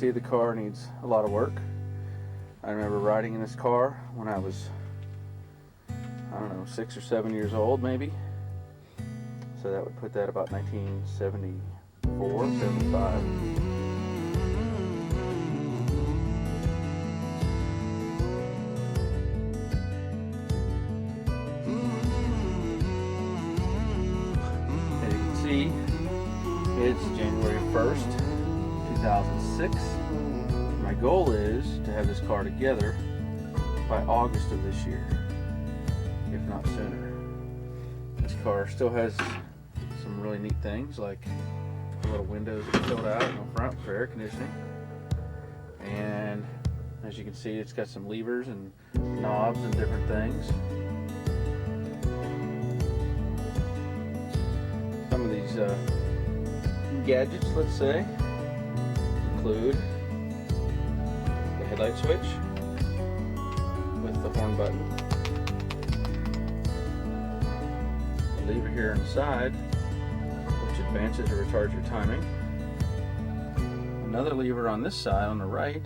see the car needs a lot of work. I remember riding in this car when I was, I don't know, 6 or 7 years old maybe. So that would put that about 1974, 75. It's January 1st, 2006. My goal is to have this car together by August of this year, if not sooner. This car still has some really neat things, like the little windows that are filled out in the front for air conditioning. And as you can see, it's got some levers and knobs and different things. Some of these gadgets, let's say, include the headlight switch with the horn button, the lever here on the side which advances or retards your timing, another lever on this side on the right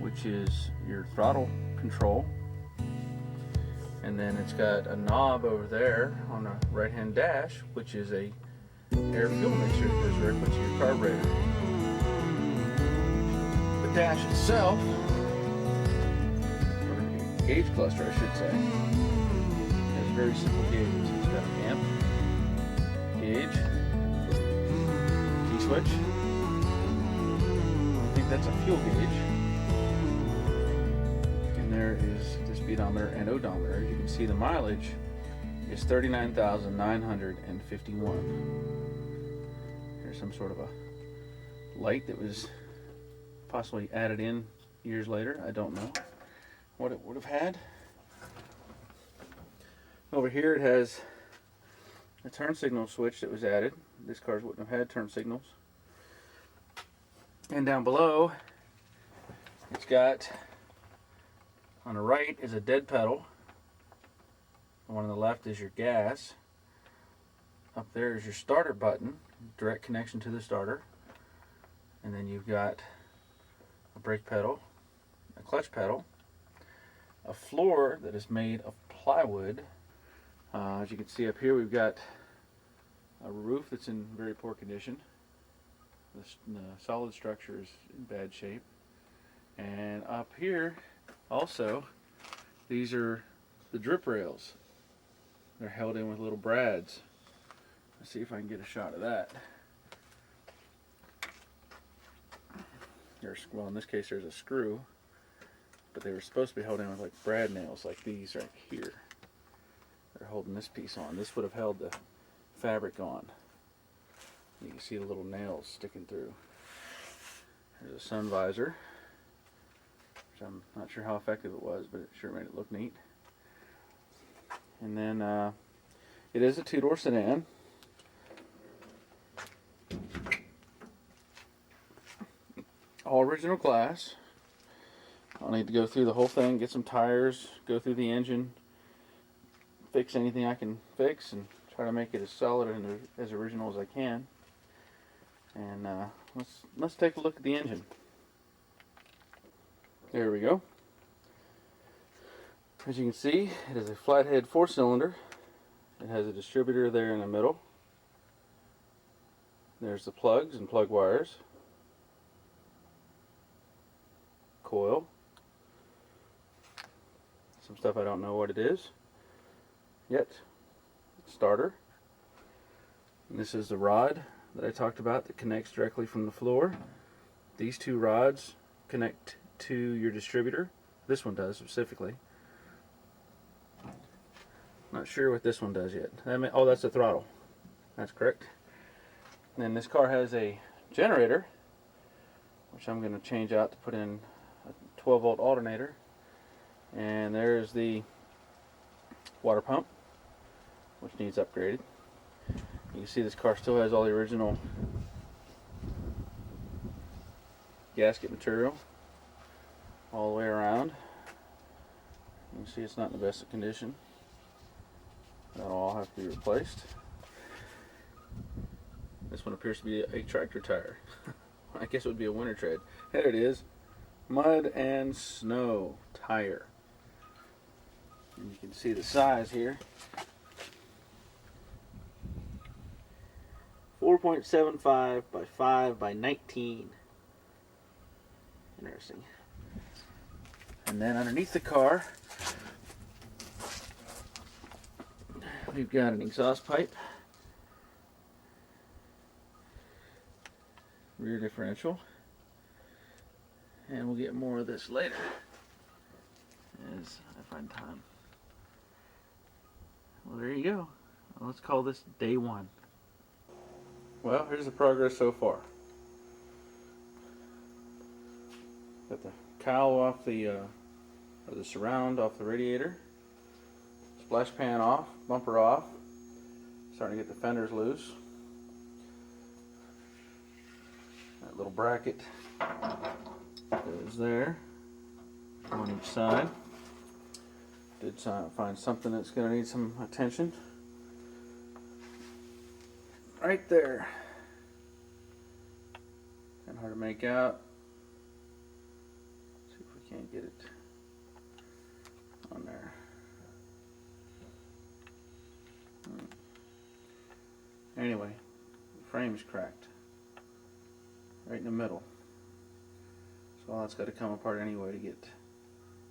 which is your throttle control, and then it's got a knob over there on the right hand dash which is a air fuel mixture that goes directly to your carburetor. The dash itself, or gauge cluster I should say, has very simple gauges. It's got an amp, gauge, T-switch, I think that's a fuel gauge, and there is the speedometer and odometer. As you can see, the mileage is 39,951. There's some sort of a light that was possibly added in years later. I don't know what it would have had. Over here it has a turn signal switch that was added. This car wouldn't have had turn signals. And down below it's got, on the right is a dead pedal. The one on the left is your gas. Up there is your starter button, direct connection to the starter. And then you've got a brake pedal, a clutch pedal, a floor that is made of plywood. As you can see up here, we've got a roof that's in very poor condition. The solid structure is in bad shape. And up here also, these are the drip rails. They're held in with little brads. Let's see if I can get a shot of that. Well, in this case there's a screw, but they were supposed to be held in with like brad nails like these right here. They're holding this piece on. This would have held the fabric on. You can see the little nails sticking through. There's a sun visor, which I'm not sure how effective it was, but it sure made it look neat. And then it is a two-door sedan. All original glass. I'll need to go through the whole thing, get some tires, go through the engine, fix anything I can fix, and try to make it as solid and as original as I can. And let's take a look at the engine. There we go. As you can see, it is a flathead 4-cylinder. It has a distributor there in the middle. There's the plugs and plug wires. Coil. Some stuff I don't know what it is yet. Starter. And this is the rod that I talked about that connects directly from the floor. These two rods connect to your distributor. This one does specifically. Not sure what this one does yet. Oh, that's the throttle. That's correct. And then this car has a generator, which I'm going to change out to put in a 12-volt alternator. And there's the water pump, which needs upgraded. You can see this car still has all the original gasket material all the way around. You can see it's not in the best of condition. That'll all have to be replaced. This one appears to be a tractor tire. I guess it would be a winter tread. There it is. Mud and snow tire. And you can see the size here. 4.75 by 5 by 19. Interesting. And then underneath the car, we've got an exhaust pipe, rear differential, and we'll get more of this later as I find time. Well, there you go. Let's call this day one. Well, here's the progress so far. Got the cowl off the, or the surround off the radiator. Splash pan off, bumper off. Starting to get the fenders loose. That little bracket goes there, on each side. Did find something that's going to need some attention. Right there. Kind of hard to make out. See if we can't get it on there. Anyway, the frame's cracked. Right in the middle. So all that's got to come apart anyway to get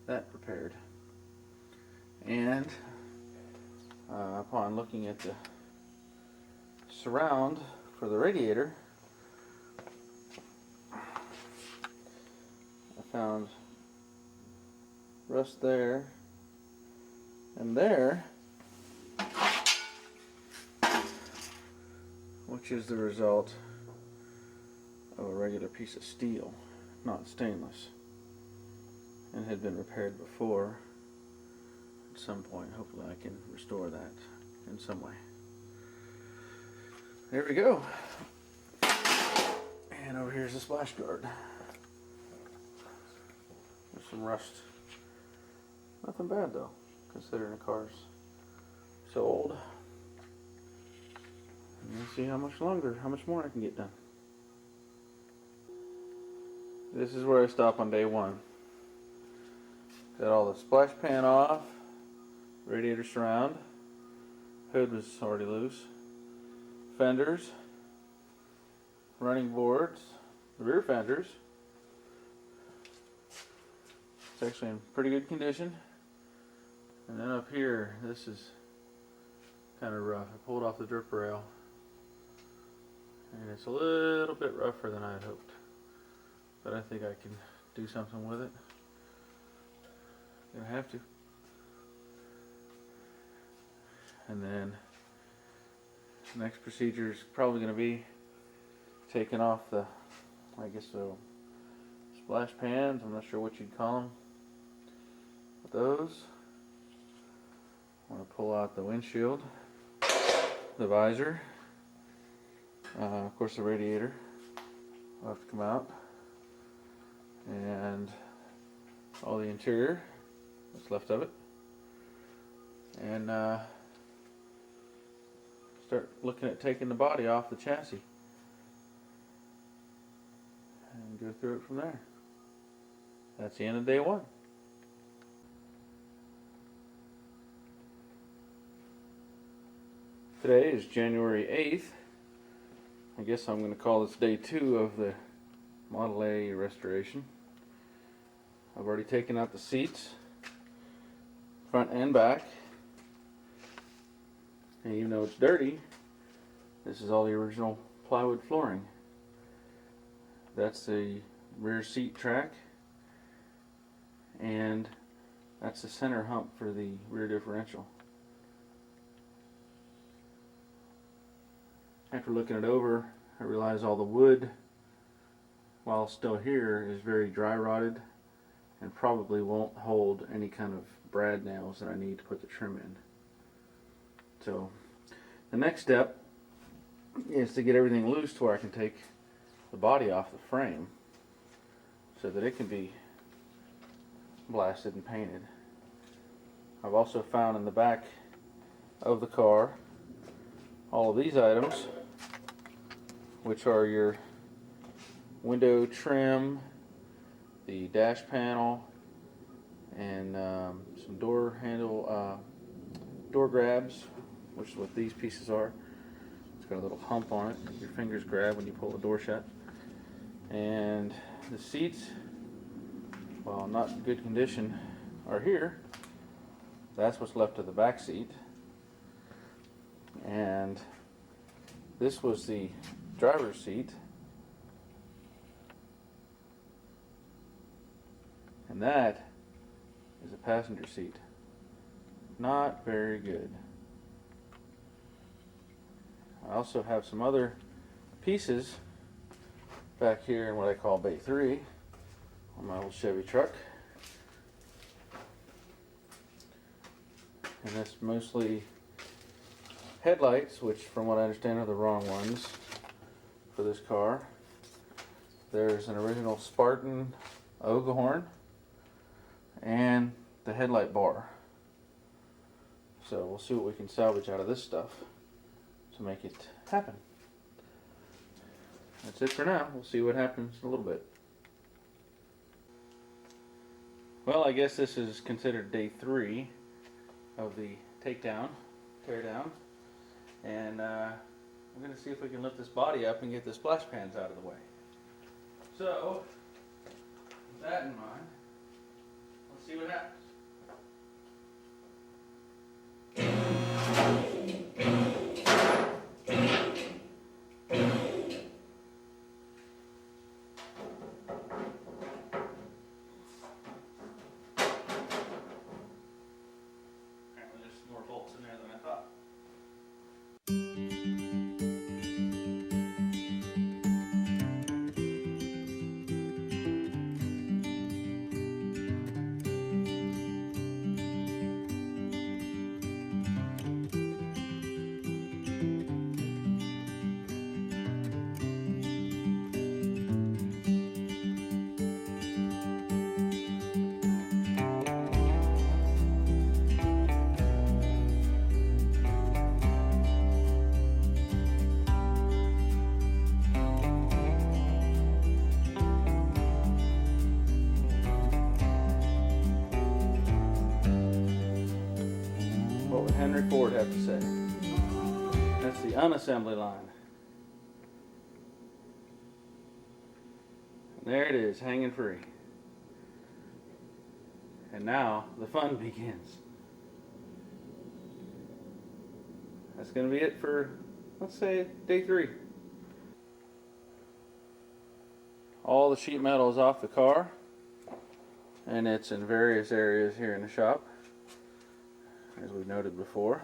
that prepared. And upon looking at the surround for the radiator, I found rust there and there, which is the result of a regular piece of steel, not stainless, and had been repaired before. At some point, hopefully I can restore that in some way. There we go. And over here's the splash guard. There's some rust. Nothing bad though, considering the car's so old. And let's see how much more I can get done. This is where I stop on day one. Got all the splash pan off, radiator surround, hood was already loose, fenders, running boards, the rear fenders. It's actually in pretty good condition. And then up here, this is kind of rough. I pulled off the drip rail, and it's a little bit rougher than I had hoped. But I think I can do something with it. Gonna have to. And then the next procedure is probably going to be taking off the, I guess so, splash pans. I'm not sure what you'd call them. But those. I want to pull out the windshield, the visor, of course the radiator will have to come out, and all the interior, what's left of it, and start looking at taking the body off the chassis and go through it from there. That's the end of day one. Today is January 8th. I guess I'm going to call this day 2 of the Model A restoration. I've already taken out the seats, front and back. And even though it's dirty, this is all the original plywood flooring. That's the rear seat track, and that's the center hump for the rear differential. After looking it over, I realized all the wood, while still here, is very dry rotted and probably won't hold any kind of brad nails that I need to put the trim in. So the next step is to get everything loose to where I can take the body off the frame so that it can be blasted and painted. I've also found in the back of the car all of these items, which are your window trim, the dash panel, and some door handle, door grabs, which is what these pieces are. It's got a little hump on it. Your fingers grab when you pull the door shut. And the seats, while not in good condition, are here. That's what's left of the back seat. And this was the driver's seat. And that is a passenger seat. Not very good. I also have some other pieces back here in what I call Bay 3 on my old Chevy truck. And that's mostly headlights, which from what I understand are the wrong ones for this car. There's an original Spartan Oghorn and the headlight bar. So we'll see what we can salvage out of this stuff to make it happen. That's it for now. We'll see what happens in a little bit. Well, I guess this is considered day 3 of the takedown, tear down. And we're going to see if we can lift this body up and get the splash pans out of the way. So, with that in mind, let's see what happens. What would Henry Ford have to say? That's the unassembly line. And there it is, hanging free. And now the fun begins. That's going to be it for, let's say, day 3. All the sheet metal is off the car, and it's in various areas here in the shop, as we noted before.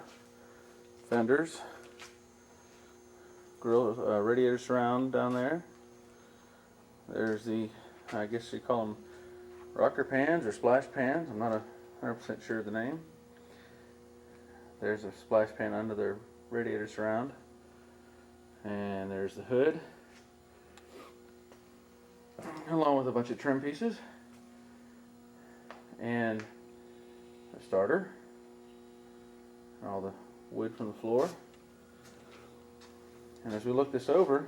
Fenders, grill, radiator surround down there. There's the, I guess you call them rocker pans or splash pans. I'm not 100% sure of the name. There's a splash pan under the radiator surround. And there's the hood, along with a bunch of trim pieces. And a starter. All the wood from the floor. And as we look this over,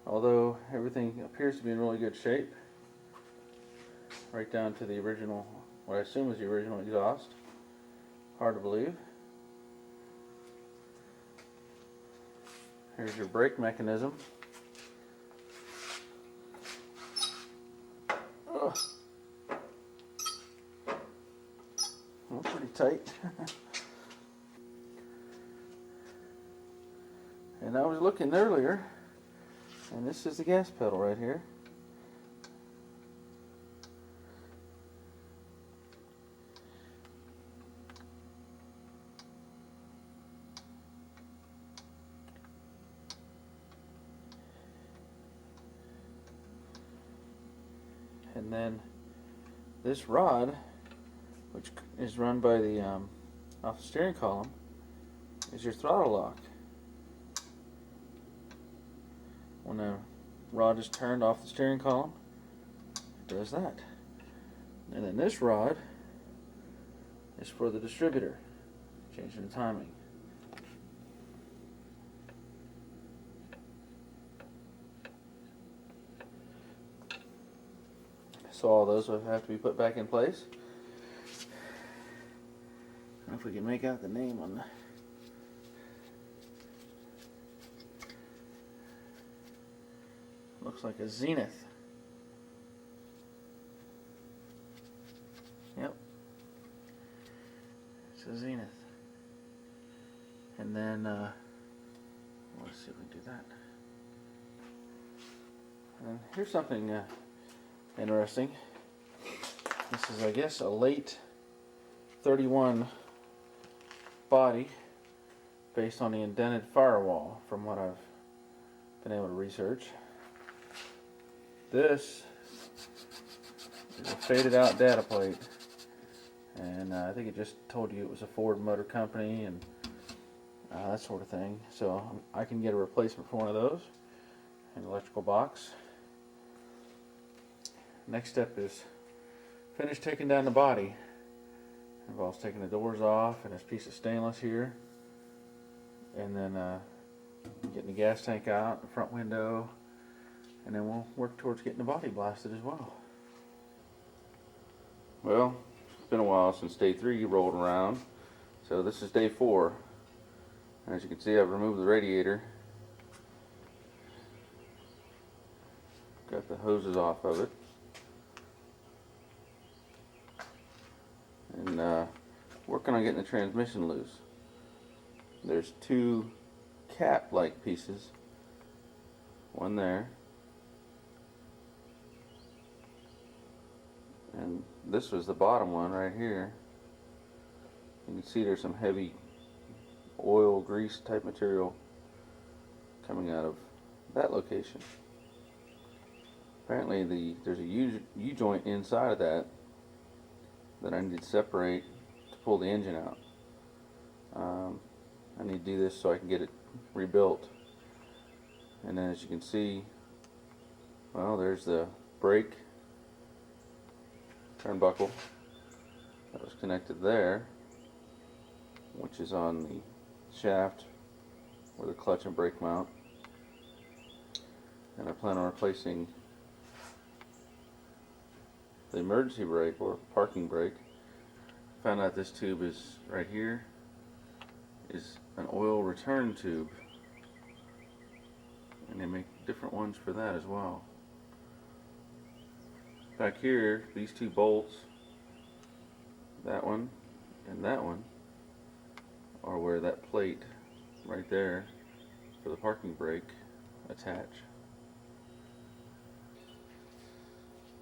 although everything appears to be in really good shape, right down to the original, what I assume is the original exhaust, hard to believe. Here's your brake mechanism. Ugh. Oh, pretty tight. And I was looking earlier, and this is the gas pedal right here. And then this rod, which is run by the off the steering column, is your throttle lock. When the rod is turned off the steering column, it does that. And then this rod is for the distributor, changing the timing. So all those will have to be put back in place. I don't know if we can make out the name on the... Looks like a Zenith. Yep. It's a Zenith. And then, let's see if we can do that. And here's something interesting. This is, I guess, a late 31 body based on the indented firewall, from what I've been able to research. This is a faded out data plate, and I think it just told you it was a Ford Motor Company and that sort of thing. So I can get a replacement for one of those, an electrical box. Next step is finish taking down the body. It involves taking the doors off and this piece of stainless here, and then getting the gas tank out, the front window, and then we'll work towards getting the body blasted as well. Well, it's been a while since day 3 rolled around, so this is day 4. As you can see, I've removed the radiator, got the hoses off of it, and working on getting the transmission loose. There's 2 cap-like pieces, one there, and this was the bottom one right here. You can see there's some heavy oil, grease type material coming out of that location. Apparently there's a U-joint inside of that I need to separate to pull the engine out. I need to do this so I can get it rebuilt. And then, as you can see, well, there's the brake turnbuckle that was connected there, which is on the shaft where the clutch and brake mount. And I plan on replacing the emergency brake or parking brake. Found out this tube is right here is an oil return tube, and they make different ones for that as well. Back here, these 2 bolts, that one and that one, are where that plate right there for the parking brake attach.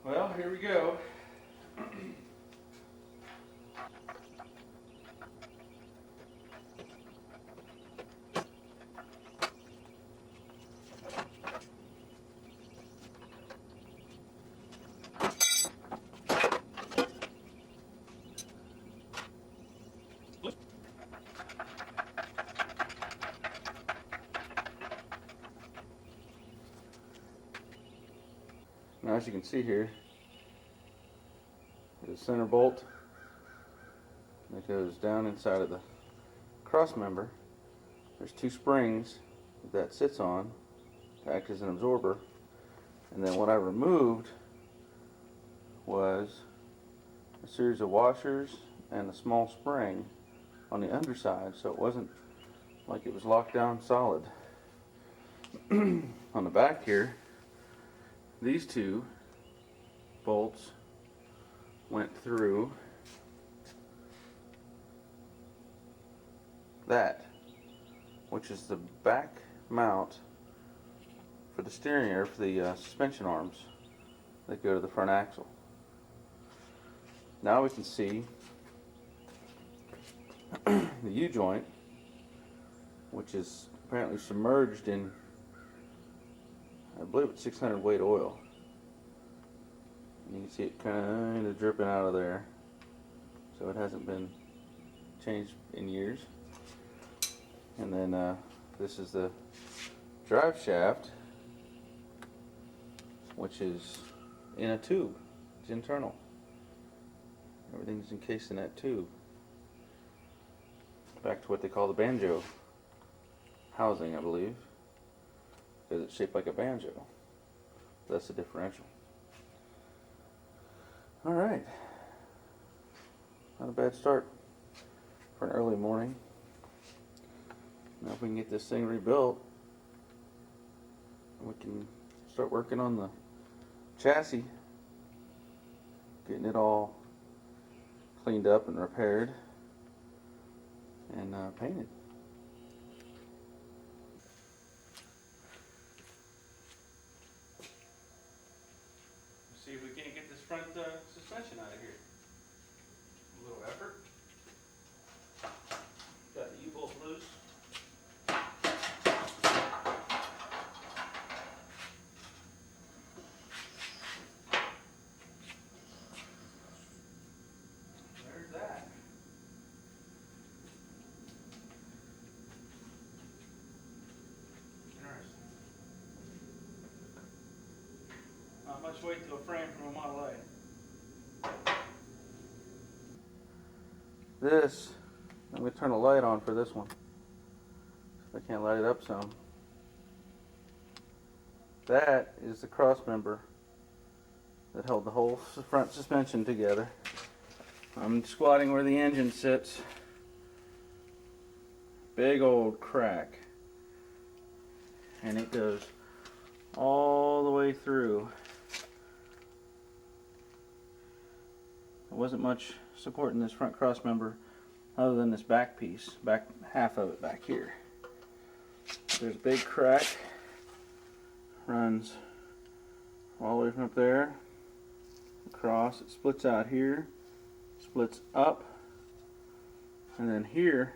Well, here we go. Now, as you can see here, there's a center bolt that goes down inside of the cross member. There's 2 springs that sits on to act as an absorber, and then what I removed was a series of washers and a small spring on the underside, so it wasn't like it was locked down solid. On the back here, these 2 bolts went through that, which is the back mount for the steering gear, for the suspension arms that go to the front axle. Now we can see the U-joint, which is apparently submerged in, I believe it's 600 weight oil. And you can see it kind of dripping out of there, so it hasn't been changed in years. And then this is the drive shaft, which is in a tube. It's internal. Everything's encased in that tube. Back to what they call the banjo housing, I believe, because it's shaped like a banjo. That's the differential. Alright, not a bad start for an early morning. Now if we can get this thing rebuilt, we can start working on the chassis, getting it all cleaned up and repaired and painted. See if we can't get this front suspension out of here. A little effort. Got the U-bolt loose. There's that. Interesting. Not much weight to a frame from a Model A. This, I'm going to turn a light on for this one. If I can't light it up some. That is the cross member that held the whole front suspension together. I'm squatting where the engine sits. Big old crack. And it goes all the way through. There wasn't much support in this front cross member other than this back piece, back half of it back here. There's a big crack, runs all the way from up there across. It splits out here, splits up, and then here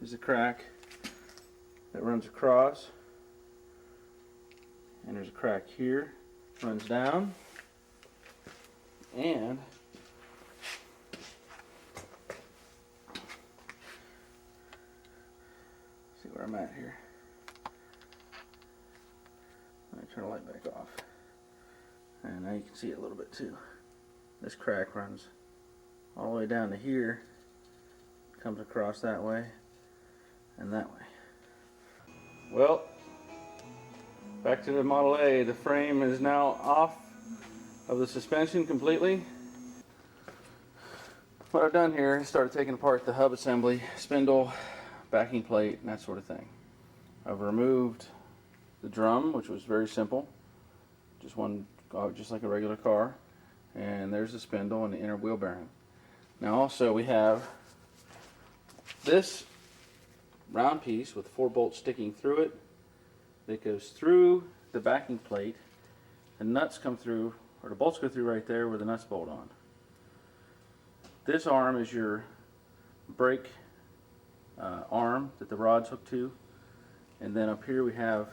is a crack that runs across, and there's a crack here, runs down, and see where I'm at here. Let me turn the light back off. And now you can see it a little bit too. This crack runs all the way down to here, comes across that way and that way. Well, back to the Model A. The frame is now off of the suspension completely. What I've done here is started taking apart the hub assembly, spindle, backing plate, and that sort of thing. I've removed the drum, which was very simple, just like a regular car, and there's the spindle and the inner wheel bearing. Now also we have this round piece with 4 bolts sticking through it that goes through the backing plate. The nuts come through, or the bolts go through right there where the nuts bolt on. This arm is your brake arm that the rod's hooked to, and then up here we have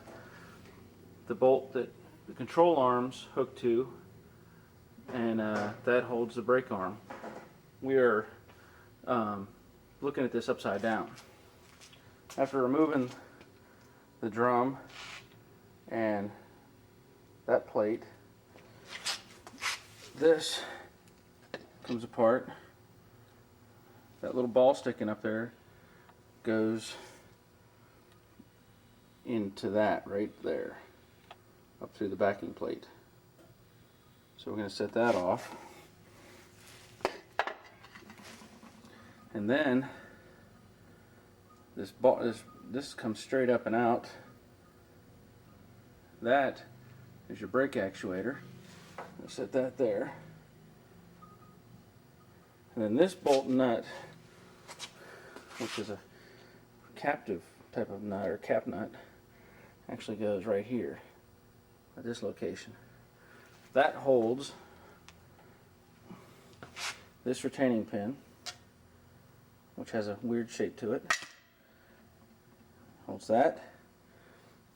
the bolt that the control arm's hooked to, and that holds the brake arm. We are looking at this upside down. After removing the drum and that plate, this comes apart. That little ball sticking up there goes into that right there, up through the backing plate. So we're going to set that off. And then this comes straight up and out. That is your brake actuator. I'll set that there. And then this bolt nut, which is a captive type of nut or cap nut, actually goes right here at this location. That holds this retaining pin, which has a weird shape to it. Holds that.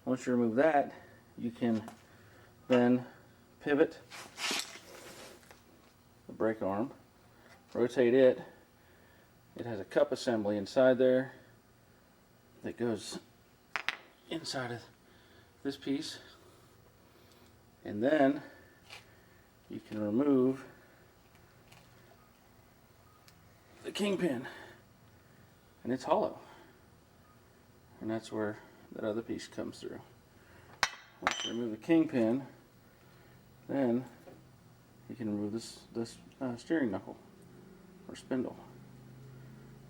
Once you remove that, you can then pivot the brake arm, rotate it. It has a cup assembly inside there that goes inside of this piece, and then you can remove the kingpin, and it's hollow, and that's where that other piece comes through. Once you remove the kingpin, then you can remove this steering knuckle or spindle.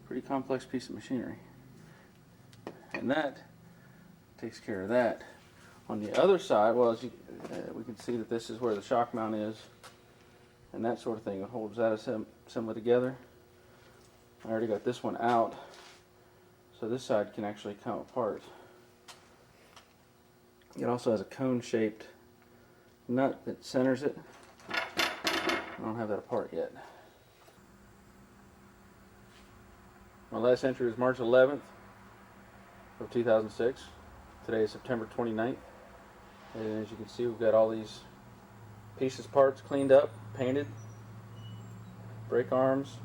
Pretty complex piece of machinery. And that takes care of that. On the other side, well, as you, we can see that this is where the shock mount is, and that sort of thing. It holds that assembly together. I already got this one out, so this side can actually come apart. It also has a cone-shaped nut that centers it. I don't have that apart yet. My last entry was March 11th of 2006. Today is September 29th. And as you can see, we've got all these pieces, parts cleaned up, painted, brake arms.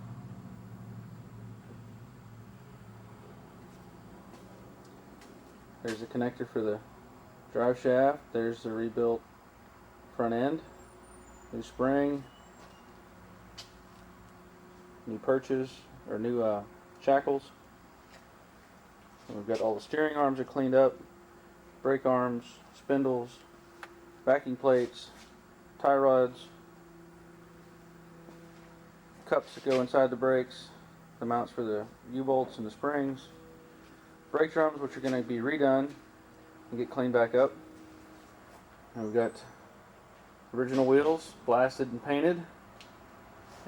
There's the connector for the drive shaft. There's the rebuilt front end, new spring, new perches, or new shackles. And we've got all the steering arms are cleaned up, brake arms, spindles, backing plates, tie rods, cups that go inside the brakes, the mounts for the U-bolts and the springs, brake drums which are going to be redone and get cleaned back up. And we've got original wheels blasted and painted,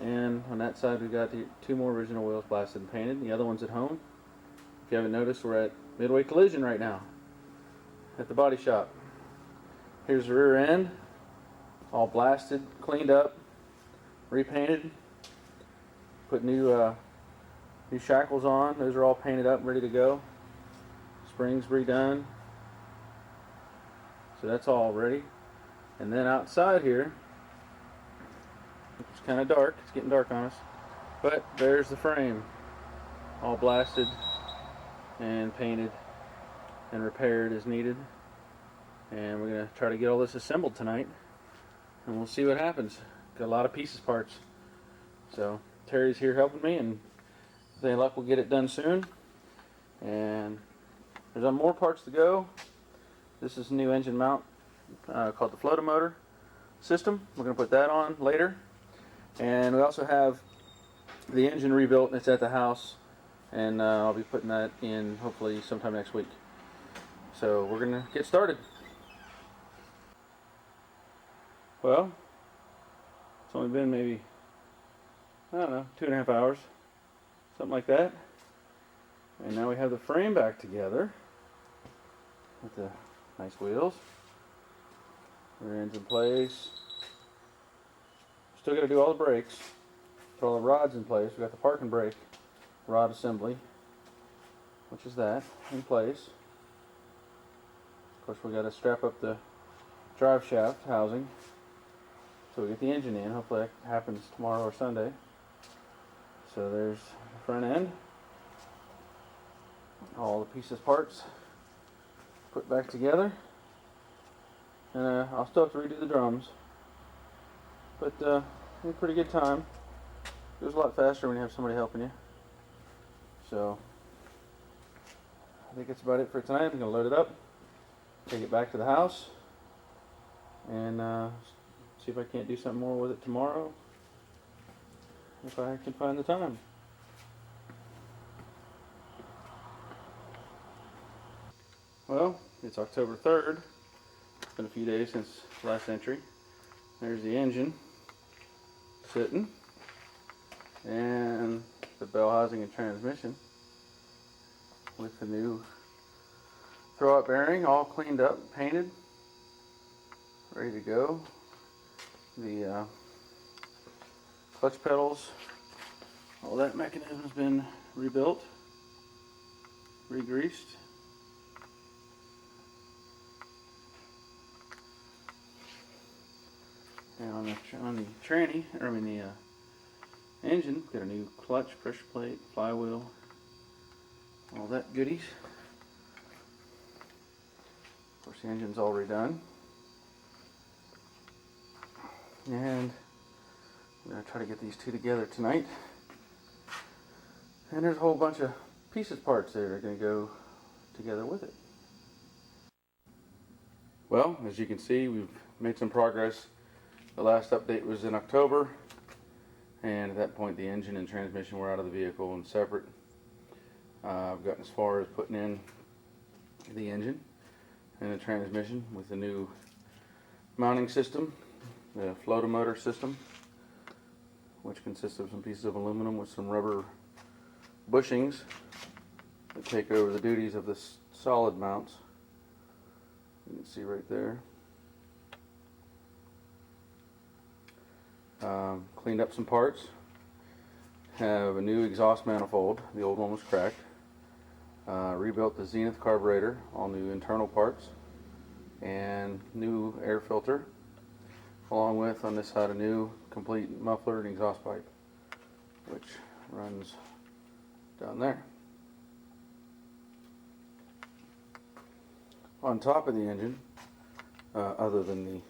and on that side we've got the two more original wheels blasted and painted. The other one's at home. If you haven't noticed, we're at Midway Collision right now at the body shop. Here's the rear end, all blasted, cleaned up, repainted, put new shackles on. Those are all painted up, ready to go. Springs redone. So that's all ready. And then outside here, it's kind of dark. It's getting dark on us. But there's the frame, all blasted and painted and repaired as needed. And we're going to try to get all this assembled tonight, and we'll see what happens. Got a lot of pieces, parts. So Terry's here helping me, and with any luck we'll get it done soon. And there's more parts to go. This is a new engine mount called the Throttle Lock system. We're going to put that on later. And we also have the engine rebuilt, and it's at the house, and I'll be putting that in hopefully sometime next week. So we're going to get started. Well, it's only been maybe, I don't know, 2.5 hours, something like that. And now we have the frame back together with the nice wheels. Rear end's in place. Still got to do all the brakes. Put all the rods in place. We got the parking brake rod assembly, which is that, in place. Of course, we got to strap up the drive shaft housing so we get the engine in. Hopefully that happens tomorrow or Sunday. So there's the front end. All the pieces, parts put back together. And I'll still have to redo the drums. But a pretty good time. It goes a lot faster when you have somebody helping you. So I think that's about it for tonight. I'm going to load it up, take it back to the house, and see if I can't do something more with it tomorrow, if I can find the time. Well, it's October 3rd. It's been a few days since last entry. There's the engine sitting, and the bell housing and transmission with the new throw-out bearing all cleaned up, painted, ready to go. The clutch pedals, all that mechanism has been rebuilt, re-greased. And on the tranny, or I mean the engine, got a new clutch, pressure plate, flywheel, all that goodies. Of course, the engine's all redone. And I'm going to try to get these two together tonight. And there's a whole bunch of pieces, parts that are going to go together with it. Well, as you can see, we've made some progress The last update was in October, and at that point the engine and transmission were out of the vehicle and separate. I've gotten as far as putting in the engine and the transmission with the new mounting system, the Flotomotor system, which consists of some pieces of aluminum with some rubber bushings that take over the duties of the solid mounts. You can see right there. Cleaned up some parts. Have a new exhaust manifold. The old one was cracked. Rebuilt the Zenith carburetor, all new internal parts, and new air filter, along with on this side a new complete muffler and exhaust pipe, which runs down there. On top of the engine, other than the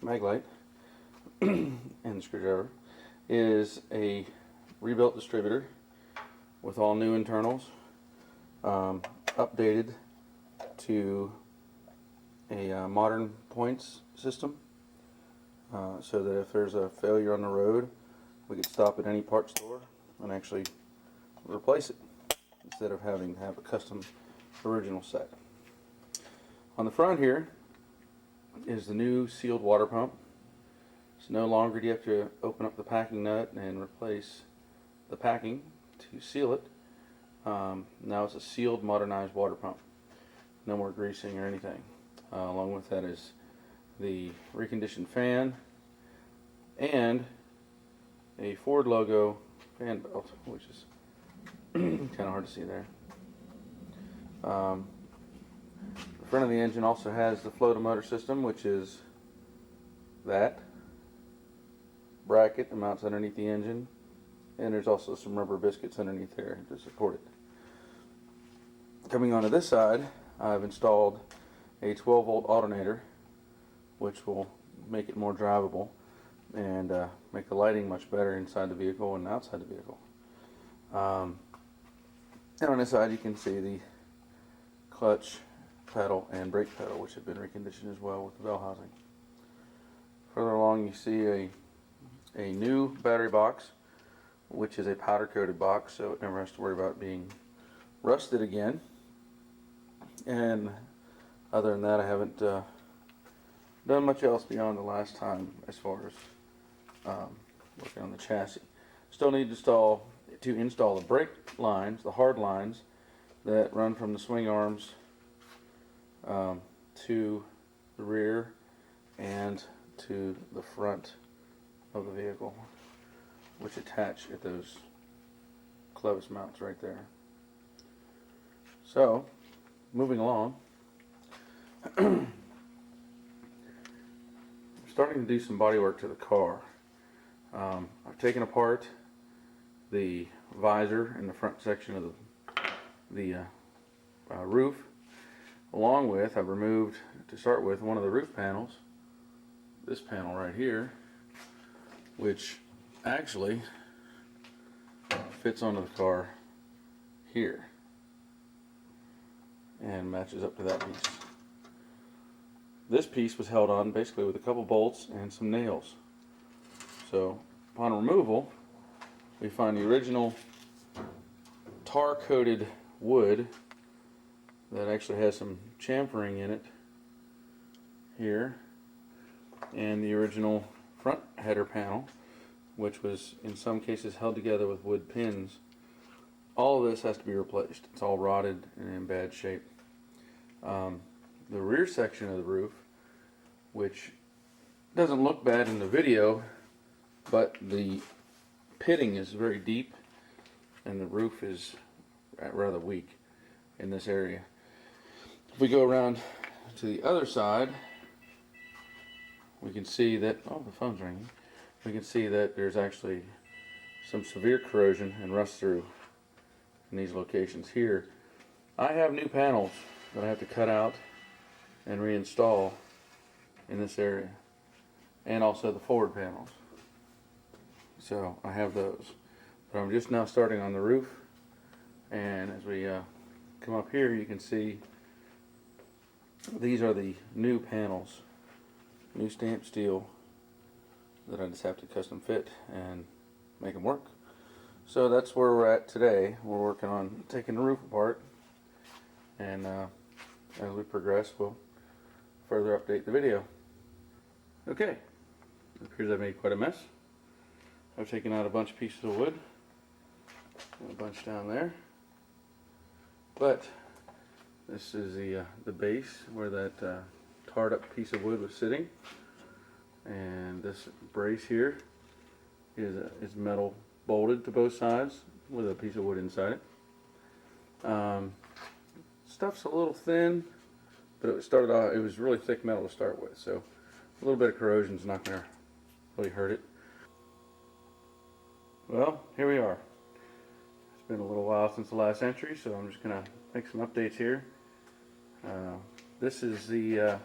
mag light and the screwdriver, is a rebuilt distributor with all new internals, updated to a modern points system, so that if there's a failure on the road, we could stop at any parts store and actually replace it instead of having to have a custom original set. On the front here is the new sealed water pump. So no longer do you have to open up the packing nut and replace the packing to seal it. Now it's a sealed, modernized water pump. No more greasing or anything. Along with that is the reconditioned fan and a Ford logo fan belt, which is kind of hard to see there. The front of the engine also has the Flotomotor system, which is that bracket that mounts underneath the engine, and there's also some rubber biscuits underneath there to support it. Coming onto this side, I've installed a 12-volt alternator, which will make it more drivable and make the lighting much better inside the vehicle and outside the vehicle. And on this side you can see the clutch pedal and brake pedal, which have been reconditioned as well with the bell housing. Further along you see a new battery box, which is a powder coated box, so it never has to worry about being rusted again. And other than that, I haven't done much else beyond the last time as far as working on the chassis. Still need to install the brake lines, the hard lines that run from the swing arms to the rear and to the front of the vehicle, which attach at those clevis mounts right there. So, moving along, starting to do some body work to the car. I've taken apart the visor in the front section of the roof. Along with, I've removed, to start with, one of the roof panels, this panel right here, which actually fits onto the car here and matches up to that piece. This piece was held on basically with a couple bolts and some nails. So upon removal, we find the original tar coated wood that actually has some chamfering in it here, and the original front header panel, which was in some cases held together with wood pins. All of this has to be replaced. It's all rotted and in bad shape. The rear section of the roof, which doesn't look bad in the video, but the pitting is very deep and the roof is rather weak in this area. If we go around to the other side, we can see that, oh, the phone's ringing. We can see that there's actually some severe corrosion and rust through in these locations here. I have new panels that I have to cut out and reinstall in this area, and also the forward panels. So I have those, but I'm just now starting on the roof, and as we come up here, you can see these are the new panels, new stamped steel that I just have to custom fit and make them work. So that's where we're at today. We're working on taking the roof apart, and as we progress, we'll further update the video. Okay, it appears I made quite a mess. I've taken out a bunch of pieces of wood, and a bunch down there, but this is the base where that tarred up piece of wood was sitting, and this brace here is metal bolted to both sides with a piece of wood inside it. Stuff's a little thin, but it started off, it was really thick metal to start with, so a little bit of corrosion is not going to really hurt it. Well, here we are. It's been a little while since the last entry, so I'm just going to make some updates here. This is the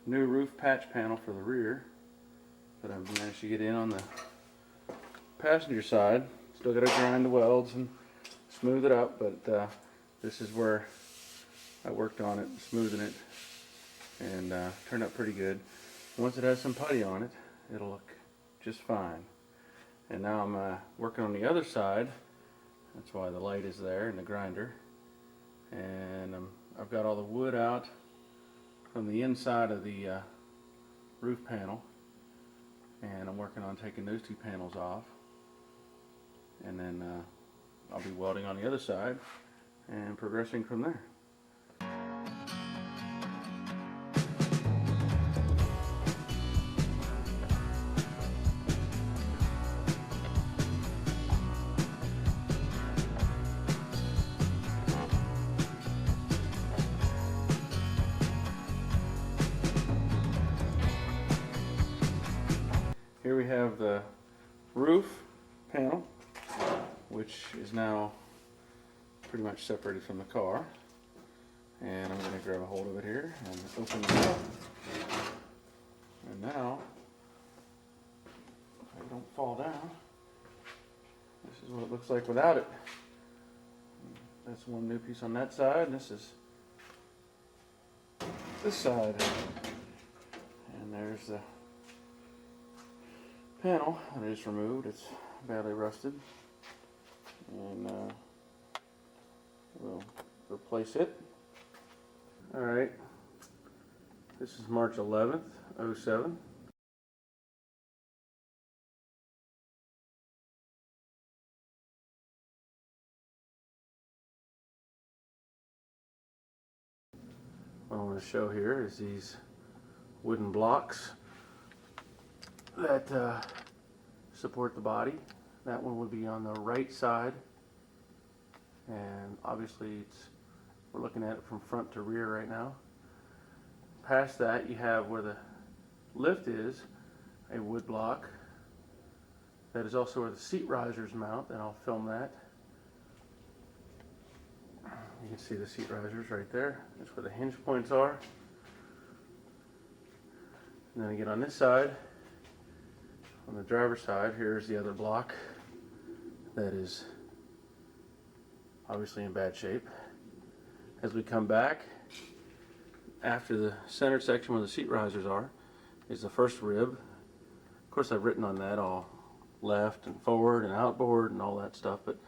new roof patch panel for the rear that I've managed to get in on the passenger side. Still got to grind the welds and smooth it up, but this is where I worked on it, smoothing it, and turned out pretty good. Once it has some putty on it, it'll look just fine. And now I'm working on the other side. That's why the light is there and the grinder. And I've got all the wood out from the inside of the roof panel, and I'm working on taking those two panels off, and then I'll be welding on the other side and progressing from there. Here we have the roof panel, which is now pretty much separated from the car. And I'm going to grab a hold of it here and open it up. And now, if I don't fall down, this is what it looks like without it. That's one new piece on that side, and this is this side. And there's the panel that I just removed. It's badly rusted, and we'll replace it. Alright, this is March 11th, 07. What I want to show here is these wooden blocks that support the body. That one would be on the right side, and obviously we're looking at it from front to rear right now. Past that, you have where the lift is, a wood block. That is also where the seat risers mount, and I'll film that. You can see the seat risers right there. That's where the hinge points are. And then again on this side, on the driver's side, here's the other block that is obviously in bad shape. As we come back, after the center section where the seat risers are, is the first rib. Of course, I've written on that all left and forward and outboard and all that stuff, but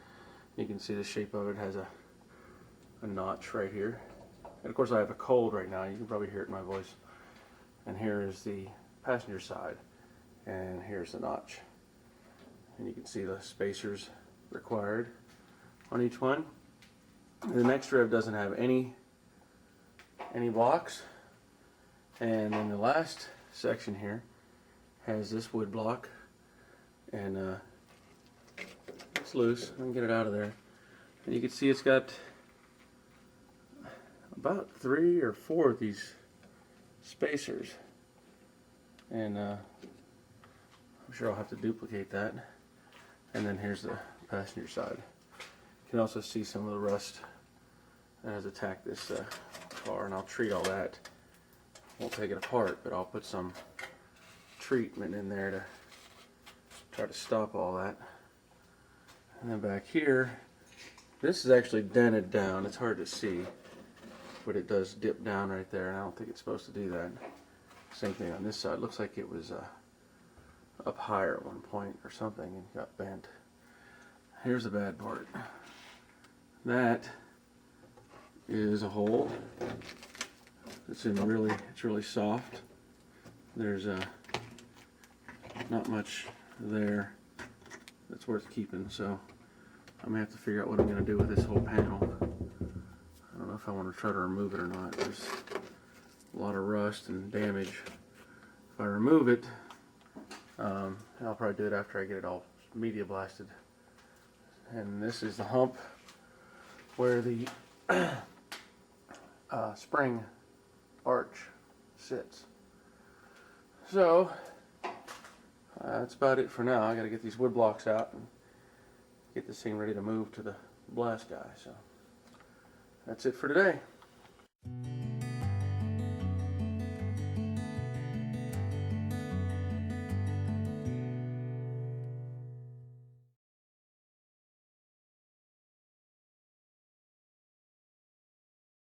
you can see the shape of it has a notch right here. And of course, I have a cold right now. You can probably hear it in my voice. And here is the passenger side, and here's the notch. And you can see the spacers required on each one. The next rib doesn't have any blocks, and then the last section here has this wood block, and it's loose. I can get it out of there, and you can see it's got about 3 or 4 of these spacers, and I'm sure I'll have to duplicate that. And then here's the passenger side. You can also see some of the rust that has attacked this car, and I'll treat all that. Won't take it apart, but I'll put some treatment in there to try to stop all that. And then back here, this is actually dented down. It's hard to see, but it does dip down right there, and I don't think it's supposed to do that. Same thing on this side. Looks like it was up higher at one point or something and got bent. Here's the bad part. That is a hole. It's really soft. There's not much there that's worth keeping, so I'm gonna have to figure out what I'm gonna do with this whole panel. I don't know if I want to try to remove it or not. There's a lot of rust and damage. If I remove it, I'll probably do it after I get it all media blasted. And this is the hump where the spring arch sits. So that's about it for now. I got to get these wood blocks out and get this thing ready to move to the blast guy. So that's it for today.